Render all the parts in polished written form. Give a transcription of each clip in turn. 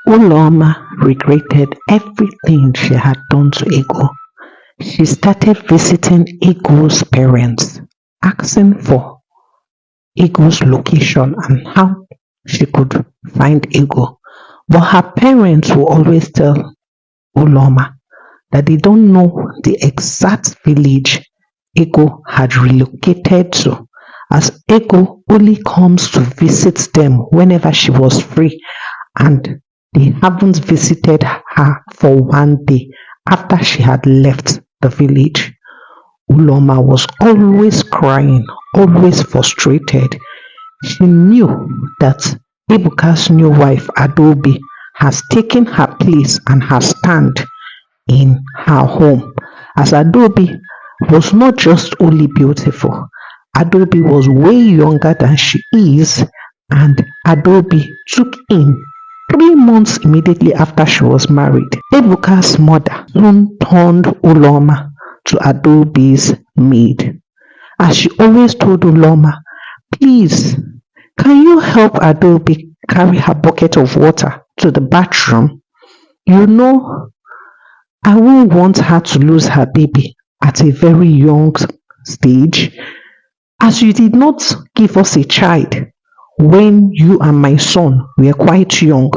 Uloma regretted everything she had done to Ego. She started visiting Ego's parents, asking for Ego's location and how she could find Ego. But her parents will always tell Uloma that they don't know the exact village Ego had relocated to, as Ego only comes to visit them whenever she was free, and they haven't visited her for one day after she had left the village. Uloma was always crying, always frustrated. She knew that Ebuka's new wife, Adobe, has taken her place and her stand in her home, as Adobe was not just only beautiful. Adobe was way younger than she is, and Adobe took in 3 months immediately after she was married. Ebuka's mother soon turned Uloma to Adobe's maid, as she always told Uloma, "Please, can you help Adobe carry her bucket of water to the bathroom? You know, I won't want her to lose her baby at a very young stage, as you did not give us a child when you and my son were quite young.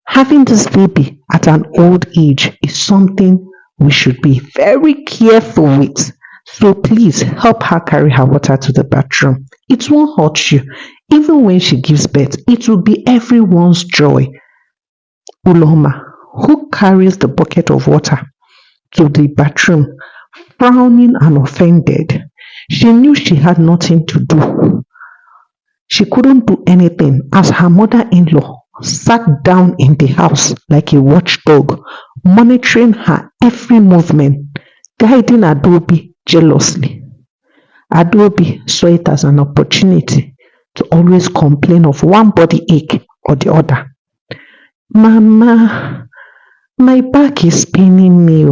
Having this baby at an old age is something we should be very careful with. So please help her carry her water to the bathroom. It won't hurt you. Even when she gives birth, it will be everyone's joy." Uloma, who carries the bucket of water to the bathroom, frowning and offended. She knew she had nothing to do. She couldn't do anything, as her mother-in-law sat down in the house like a watchdog, monitoring her every movement, guiding Adobe jealously. Adobe saw it as an opportunity to always complain of one body ache or the other. "Mama, my back is paining me.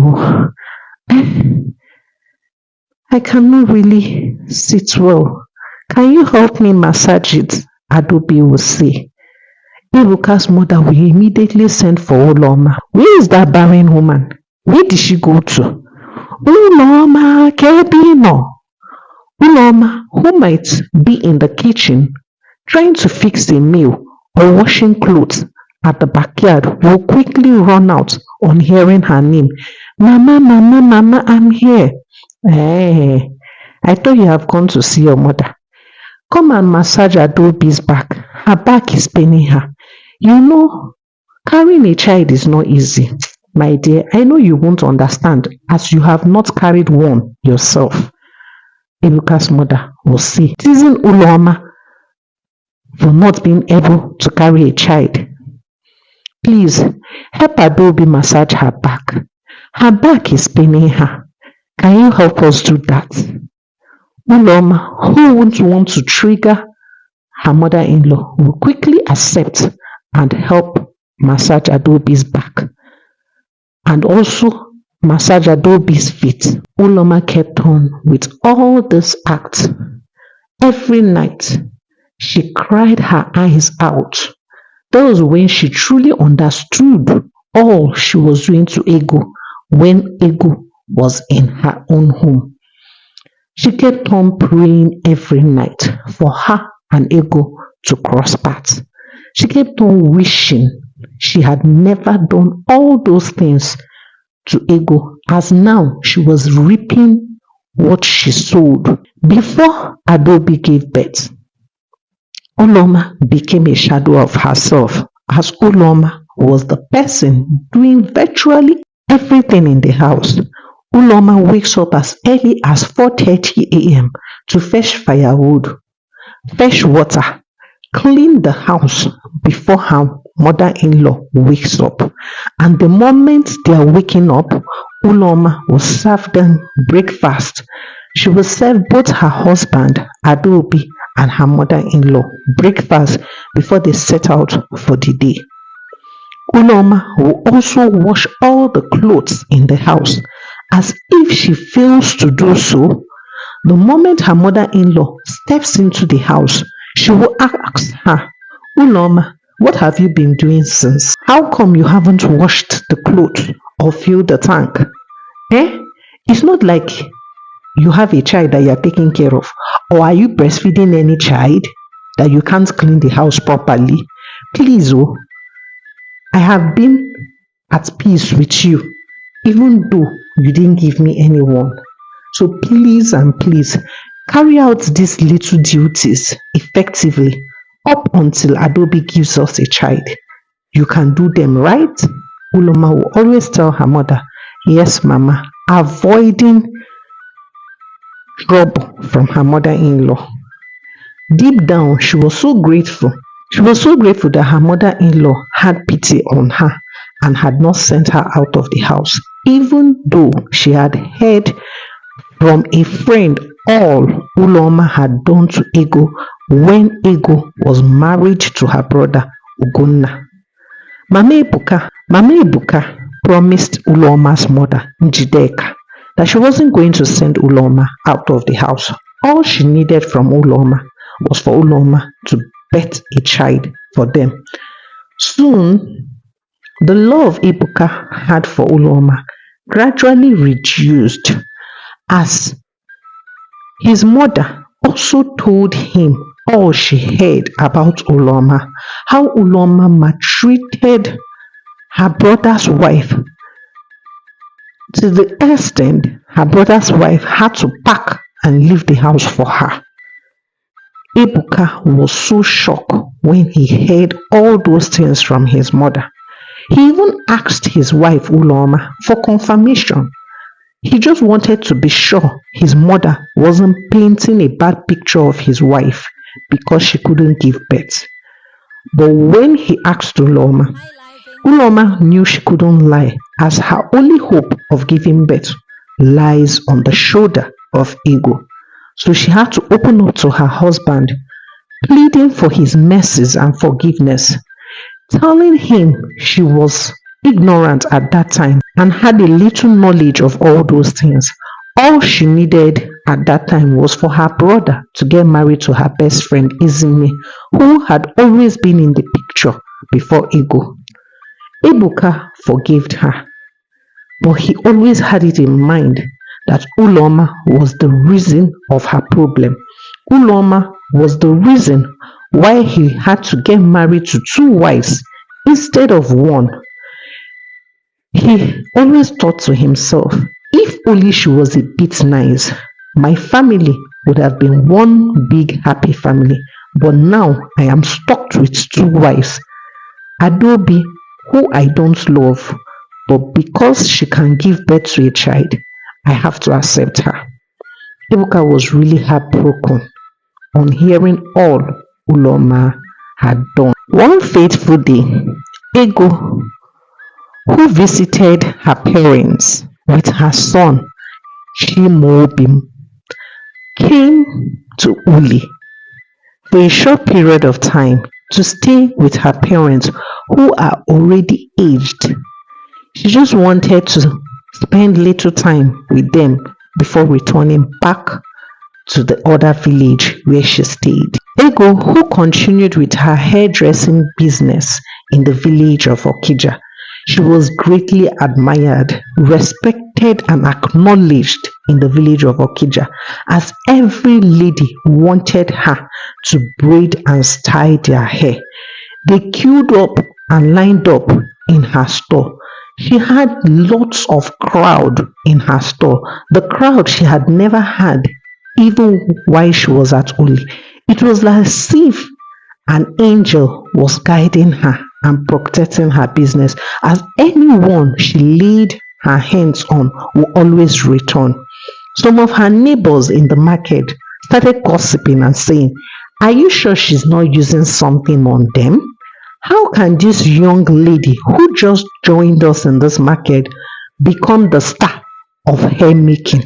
I cannot really sit well. Can you help me massage it?" Adobe will say. Ebuka's mother will immediately send for Uloma. "Where is that barren woman? Where did she go to? Uloma, Kebino." Uloma, who might be in the kitchen trying to fix a meal or washing clothes at the backyard, will quickly run out on hearing her name. "Mama, Mama, Mama, I'm here." "Hey, I thought you have gone to see your mother. Come and massage Adobe's back. Her back is paining her. You know, carrying a child is not easy. My dear, I know you won't understand, as you have not carried one yourself." Ebuka's mother will say, teasing Uloma for not being able to carry a child. "Please, help Adobe massage her back. Her back is paining her. Can you help us do that?" Uloma, who won't want to trigger her mother-in-law, will quickly accept and help massage Adobe's back, and also massage Adobe's feet. Uloma kept on with all this acts. Every night, she cried her eyes out. That was when she truly understood all she was doing to Ego when Ego was in her own home. She kept on praying every night for her and Ego to cross paths. She kept on wishing she had never done all those things to Ego, as now she was reaping what she sowed. Before Adobe gave birth, Uloma became a shadow of herself, as Uloma was the person doing virtually everything in the house. Uloma wakes up as early as 4:30 a.m. to fetch firewood, fetch water, clean the house before her mother-in-law wakes up. And the moment they are waking up, Uloma will serve them breakfast. She will serve both her husband, Adobe, and her mother-in-law breakfast before they set out for the day. Uloma will also wash all the clothes in the house, as if she fails to do so, the moment her mother-in-law steps into the house, she will ask her, "Uloma, What have you been doing since? How come you haven't washed the clothes or filled the tank? Eh? It's not like you have a child that you're taking care of, or are you breastfeeding any child that you can't clean the house properly? Please, oh, I have been at peace with you, even though you didn't give me anyone. So please and please carry out these little duties effectively up until Adobe gives us a child. You can do them, right? Uloma will always tell her mother, yes, Mama, avoiding trouble from her mother-in-law. Deep down, she was so grateful. She was so grateful that her mother-in-law had pity on her and had not sent her out of the house, even though she had heard from a friend all Uloma had done to Ego when Ego was married to her brother Ugonna. Mama Ebuka promised Uloma's mother, Njideka, that she wasn't going to send Uloma out of the house. All she needed from Uloma was for Uloma to bet a child for them. Soon, the love Ebuka had for Uloma gradually reduced as his mother also told him all she heard about Uloma, how Uloma maltreated her brother's wife to the extent her brother's wife had to pack and leave the house for her. Ebuka was so shocked when he heard all those things from his mother. He even asked his wife Uloma for confirmation. He just wanted to be sure his mother wasn't painting a bad picture of his wife because she couldn't give birth. But when he asked Uloma, Uloma knew she couldn't lie, as her only hope of giving birth lies on the shoulder of Ego. So she had to open up to her husband, pleading for his mercies and forgiveness, telling him she was ignorant at that time and had a little knowledge of all those things. All she needed at that time was for her brother to get married to her best friend Izime, who had always been in the picture before Ego. Ebuka forgave her, but he always had it in mind that Uloma was the reason of her problem. Uloma was the reason why he had to get married to 2 wives instead of 1. He always thought to himself, if only she was a bit nice, my family would have been one big happy family. But now I am stuck with 2 wives. Adobe, who I don't love, but because she can give birth to a child, I have to accept her. Ebuka was really heartbroken on hearing all Uloma had done. One fateful day, Ego, who visited her parents with her son Chimobim, came to Uli for a short period of time to stay with her parents who are already aged. She just wanted to spend little time with them before returning back to the other village where she stayed. Ego, who continued with her hairdressing business in the village of Okija, she was greatly admired, respected and acknowledged in the village of Okija, as every lady wanted her to braid and style their hair. They queued up and lined up in her store. She had lots of crowd in her store, the crowd she had never had even while she was at Uli. It was as if an angel was guiding her and protecting her business, as anyone she laid her hands on will always return. Some of her neighbors in the market started gossiping and saying, are you sure she's not using something on them? How can this young lady who just joined us in this market become the star of hair making?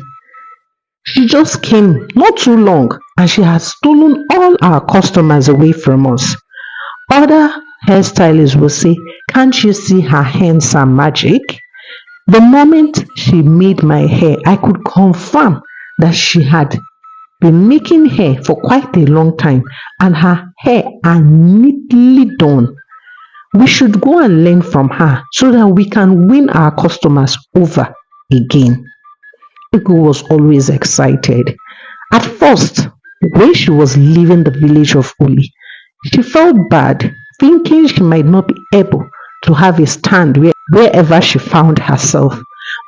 She just came not too long and she has stolen all our customers away from us. Other hairstylists will say, can't you see her hands are magic? The moment she made my hair, I could confirm that she had been making hair for quite a long time and her hair are neatly done. We should go and learn from her so that we can win our customers over again. Ego was always excited. At first, when she was leaving the village of Uli, she felt bad, thinking she might not be able to have a stand wherever she found herself.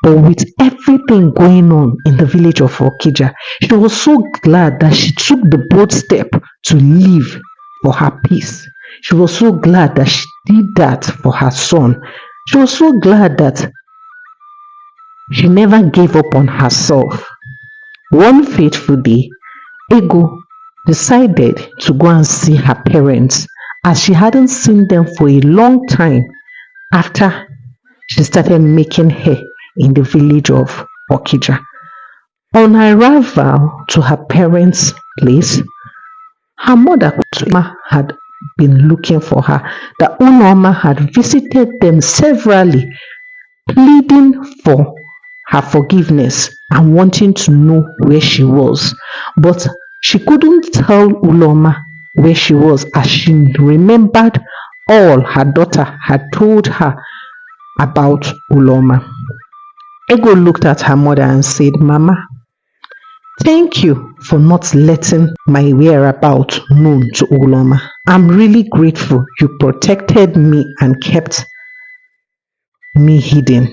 But with everything going on in the village of Okija, she was so glad that she took the bold step to leave for her peace. She was so glad that she did that for her son. She was so glad that she never gave up on herself. One fateful day, Ego decided to go and see her parents, as she hadn't seen them for a long time after she started making hair in the village of Okija. On arrival to her parents' place, her mother had been looking for her. The Onoma had visited them severally, pleading for her forgiveness and wanting to know where she was. But she couldn't tell Uloma where she was, as she remembered all her daughter had told her about Uloma. Ego looked at her mother and said, "Mama, thank you for not letting my whereabouts known to Uloma. I'm really grateful you protected me and kept me hidden.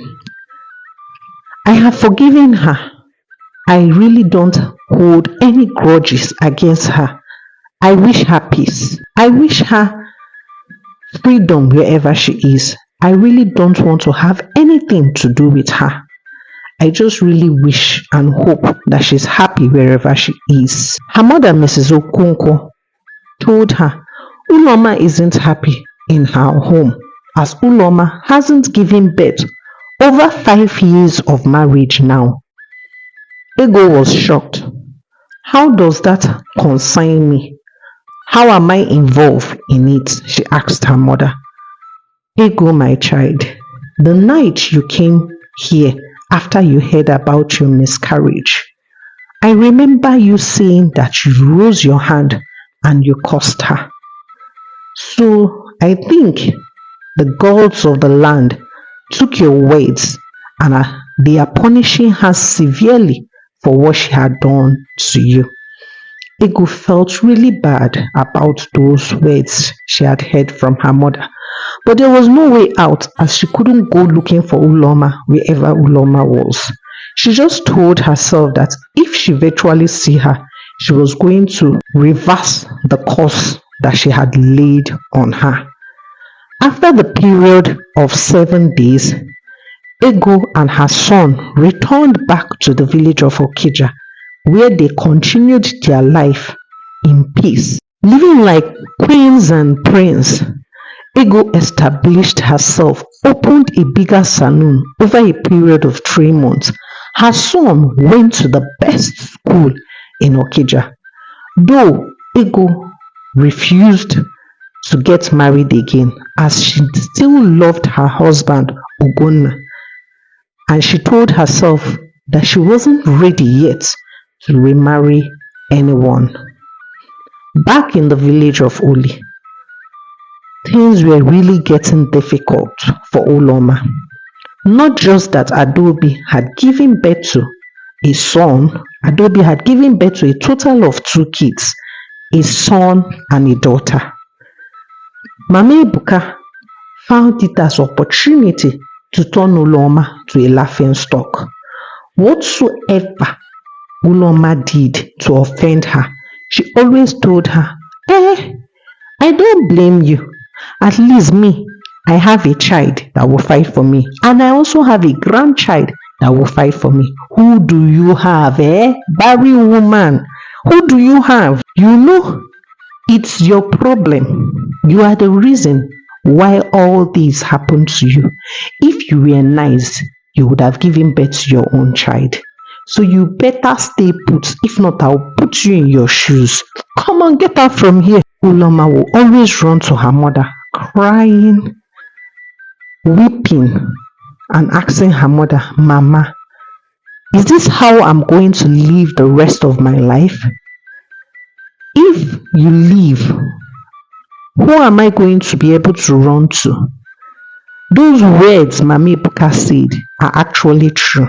I have forgiven her. I really don't hold any grudges against her. I wish her peace. I wish her freedom wherever she is. I really don't want to have anything to do with her. I just really wish and hope that she's happy wherever she is." Her mother, Mrs. Okunko, told her Uloma isn't happy in her home, as Uloma hasn't given birth over 5 years of marriage now. Ego was shocked. "How does that concern me? How am I involved in it?" she asked her mother. "Ego, my child, the night you came here after you heard about your miscarriage, I remember you saying that you rose your hand and you cursed her. So I think the gods of the land took your words and they are punishing her severely for what she had done to you." Ego felt really bad about those words she had heard from her mother, but there was no way out, as she couldn't go looking for Uloma wherever Uloma was. She just told herself that if she virtually see her, she was going to reverse the curse that she had laid on her. After the period of 7 days, Ego and her son returned back to the village of Okija, where they continued their life in peace, living like queens and princes. Ego established herself, opened a bigger saloon over a period of 3 months. Her son went to the best school in Okija, though Ego refused to get married again, as she still loved her husband Ogonna, and she told herself that she wasn't ready yet to remarry anyone. Back in the village of Uli, things were really getting difficult for Uloma. Not just that Adobe had given birth to a son, Adobe had given birth to a total of 2 kids, a son and a daughter. Mama Ebuka found it as opportunity to turn Uloma to a laughing stock. Whatsoever Uloma did to offend her, she always told her, I don't blame you. At least me, I have a child that will fight for me, and I also have a grandchild that will fight for me. Who do you have, Barry woman? Who do you have? You know, it's your problem. You are the reason why all this happened to you. If you were nice, you would have given birth to your own child. So you better stay put. If not, I'll put you in your shoes. Come on, get out from here. Uloma will always run to her mother, crying, weeping, and asking her mother, Mama, is this how I'm going to live the rest of my life? If you leave Who am I going to be able to run to? Those words Mami Ebuka said are actually true.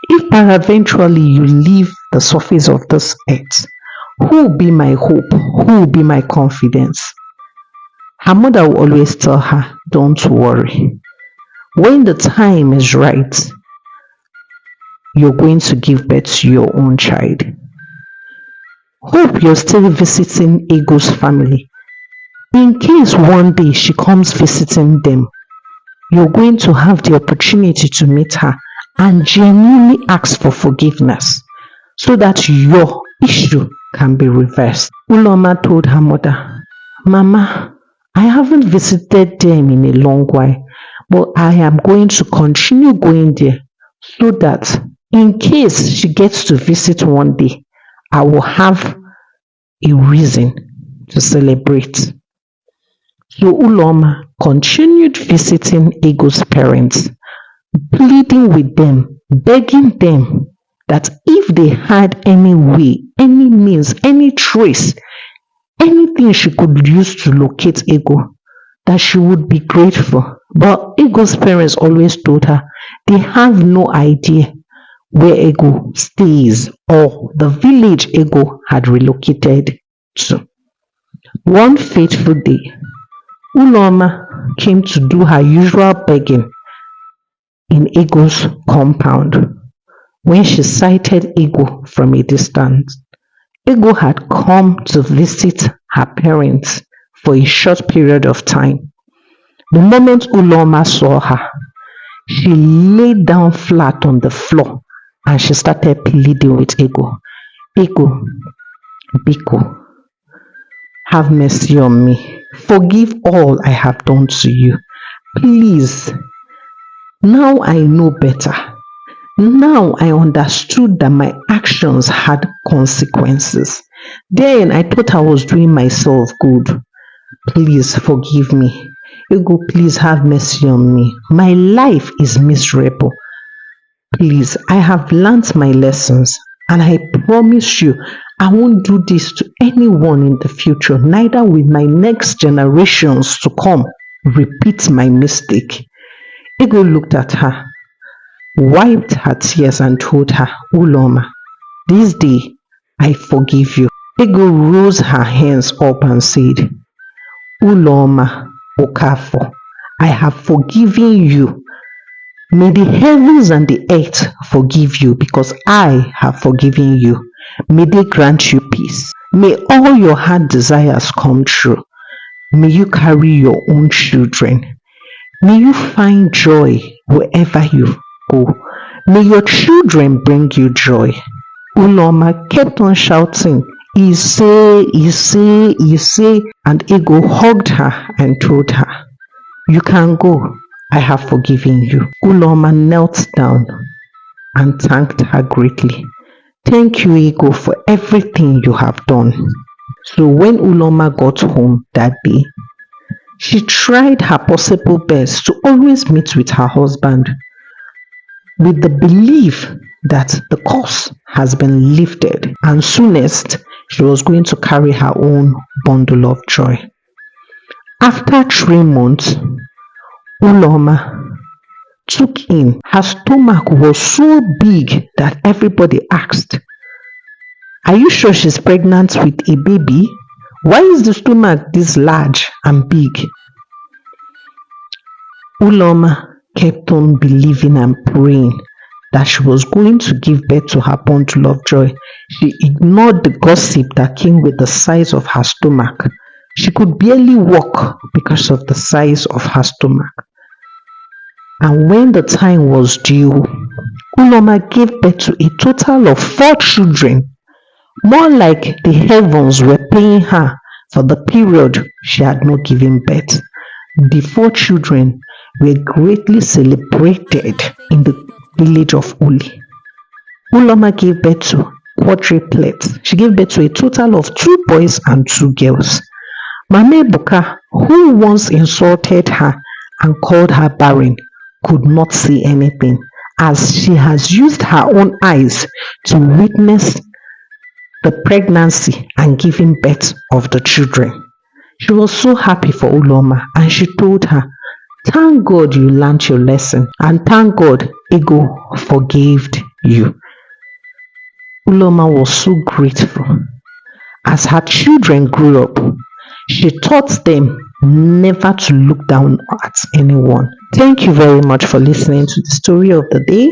If peradventurely you leave the surface of this earth, who will be my hope? Who will be my confidence? Her mother will always tell her, don't worry. When the time is right, you're going to give birth to your own child. Hope you're still visiting Ego's family. In case one day she comes visiting them, you're going to have the opportunity to meet her and genuinely ask for forgiveness so that your issue can be reversed. Uloma told her mother, Mama, I haven't visited them in a long while, but I am going to continue going there so that in case she gets to visit one day, I will have a reason to celebrate. So Uloma continued visiting Ego's parents, pleading with them, begging them that if they had any way, any means, any trace, anything she could use to locate Ego, that she would be grateful. But Ego's parents always told her they have no idea where Ego stays or the village Ego had relocated to. One fateful day, Uloma came to do her usual begging in Ego's compound. When she sighted Ego from a distance, Ego had come to visit her parents for a short period of time. The moment Uloma saw her, she laid down flat on the floor and she started pleading with Ego. Ego, Biko, have mercy on me. Forgive all I have done to you. Please. Now I know better. Now I understood that my actions had consequences. Then I thought I was doing myself good. Please forgive me. Ego, please have mercy on me. My life is miserable. Please, I have learnt my lessons and I promise you I won't do this to anyone in the future, neither will my next generations to come repeat my mistake. Ego looked at her, wiped her tears and told her, Uloma, this day I forgive you. Ego rose her hands up and said, Uloma Okafo, I have forgiven you. May the heavens and the earth forgive you because I have forgiven you. May they grant you peace. May all your heart desires come true. May you carry your own children. May you find joy wherever you go. May your children bring you joy. Uloma kept on shouting, Ise, Ise, Ise, and Ego hugged her and told her, you can go. I have forgiven you. Uloma knelt down and thanked her greatly. Thank you, Ego, for everything you have done. So when Uloma got home that day, she tried her possible best to always meet with her husband with the belief that the curse has been lifted and soonest she was going to carry her own bundle of joy. After 3 months, Uloma took in. Her stomach was so big that everybody asked, are you sure she's pregnant with a baby? Why is the stomach this large and big? Uloma kept on believing and praying that she was going to give birth to her bundle of joy. She ignored the gossip that came with the size of her stomach. She could barely walk because of the size of her stomach. And when the time was due, Uloma gave birth to a total of 4 children, more like the heavens were paying her for the period she had not given birth. The 4 children were greatly celebrated in the village of Uli. Uloma gave birth to quadruplets. She gave birth to a total of 2 boys and 2 girls. Mama Ebuka, who once insulted her and called her barren, could not see anything, as she has used her own eyes to witness the pregnancy and giving birth of the children. She was so happy for Uloma and she told her, "Thank God you learnt your lesson and thank God Ego forgave you." Uloma was so grateful. As her children grew up, she taught them never to look down at anyone. Thank you very much for listening to the story of the day.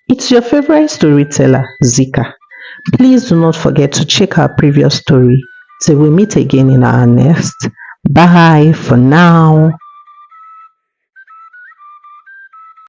It's your favorite storyteller, Zika. Please do not forget to check our previous story. Till we meet again in our next. Bye for now.